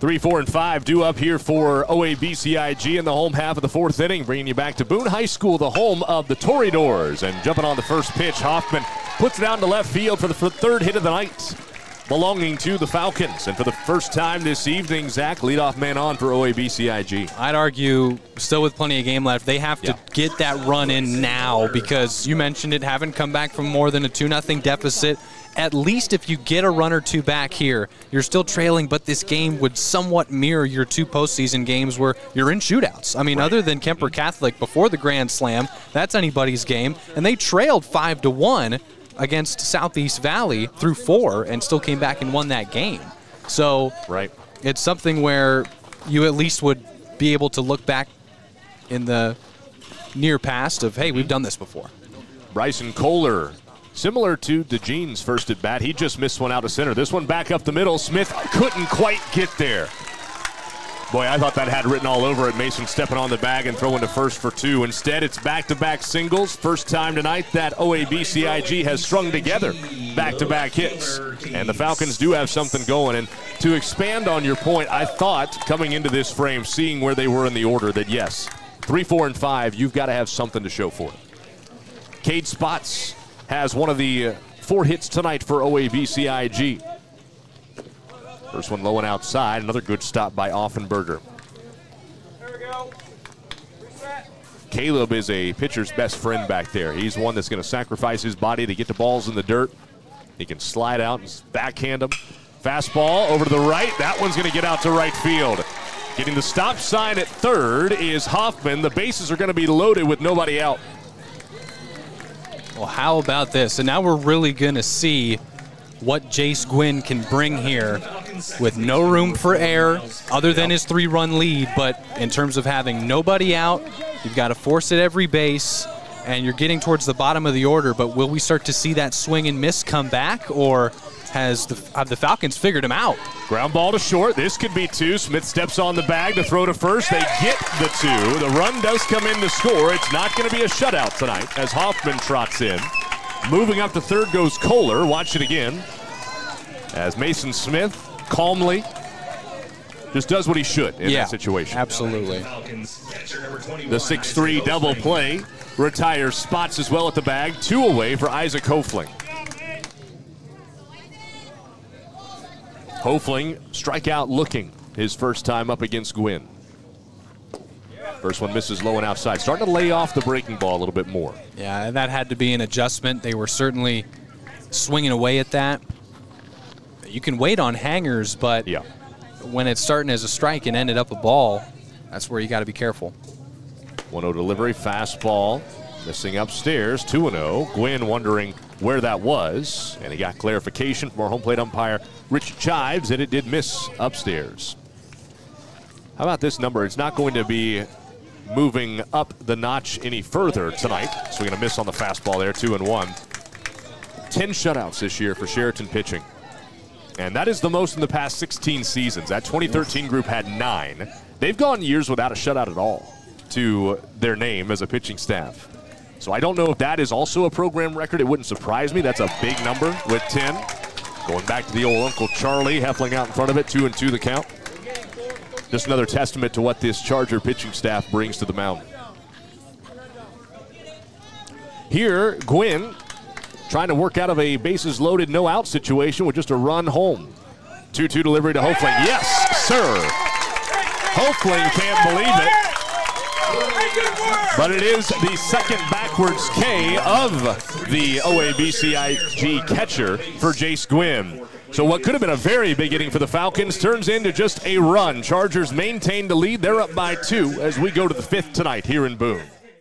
3, 4, and 5 due up here for OABCIG in the home half of the fourth inning, bringing you back to Boone High School, the home of the Toreadors. And jumping on the first pitch, Hoffman puts it out to left field for the third hit of the night, belonging to the Falcons. And for the first time this evening, Zach, leadoff man on for OABCIG. I'd argue, still with plenty of game left, they have to get that run in now, because you mentioned it, haven't come back from more than a 2-0 deficit. At least if you get a run or two back here, you're still trailing, but this game would somewhat mirror your two postseason games where you're in shootouts. I mean, other than Kemper Catholic before the Grand Slam, that's anybody's game, and they trailed 5-1 against Southeast Valley through 4 and still came back and won that game. So it's something where you at least would be able to look back in the near past of, hey, we've done this before. Bryson Kohler, similar to DeJean's first at bat, he just missed one out to center. This one back up the middle. Smith couldn't quite get there. Boy, I thought that had written all over it. Mason stepping on the bag and throwing to first for 2. Instead, it's back-to-back singles. First time tonight that OABCIG has strung together back-to-back hits. And the Falcons do have something going. And to expand on your point, I thought coming into this frame, seeing where they were in the order, that yes, 3, 4, and 5, you've got to have something to show for it. Cade Spots has one of the 4 hits tonight for OABCIG. First one low and outside. Another good stop by Offenberger. There we go. Caleb is a pitcher's best friend back there. He's one that's going to sacrifice his body to get the balls in the dirt. He can slide out and backhand them. Fastball over to the right. That one's going to get out to right field. Getting the stop sign at third is Hoffman. The bases are going to be loaded with nobody out. Well, how about this? And now we're really going to see what Jace Gwynn can bring here with no room for error other than his 3-run lead. But in terms of having nobody out, you've got to force at every base, and you're getting towards the bottom of the order. But will we start to see that swing and miss come back, or have the Falcons figured him out? Ground ball to short. This could be 2. Smith steps on the bag to throw to first. They get the 2. The run does come in to score. It's not going to be a shutout tonight as Hoffman trots in. Moving up to third goes Kohler. Watch it again as Mason Smith calmly just does what he should in that situation. Absolutely. The 6-3 double play retires Spots as well at the bag. 2 away for Isaac Hofling. Hofling strikeout looking his first time up against Gwynn. First one misses low and outside. Starting to lay off the breaking ball a little bit more. Yeah, and that had to be an adjustment. They were certainly swinging away at that. You can wait on hangers, but when it's starting as a strike and ended up a ball, that's where you got to be careful. 1-0 delivery, fastball, missing upstairs, 2-0. Gwynn wondering where that was, and he got clarification from our home plate umpire, Rich Chives, and it did miss upstairs. How about this number? It's not going to be moving up the notch any further tonight, so we're going to miss on the fastball there, 2-1. 10 shutouts this year for Chariton pitching, and that is the most in the past 16 seasons. That 2013 group had 9. They've gone years without a shutout at all to their name as a pitching staff. So I don't know if that is also a program record. It wouldn't surprise me. That's a big number with 10. Going back to the old Uncle Charlie, Heffling out in front of it, 2-2 the count. Just another testament to what this Charger pitching staff brings to the mound. Here, Gwynn trying to work out of a bases loaded, no out situation with just a run home. 2-2 delivery to Hofling. Yes, sir. Hofling can't believe it. But it is the second backwards K of the OABCIG catcher for Jace Gwynn. So what could have been a very big inning for the Falcons turns into just a run. Chargers maintain the lead. They're up by 2 as we go to the 5th tonight here in Boone.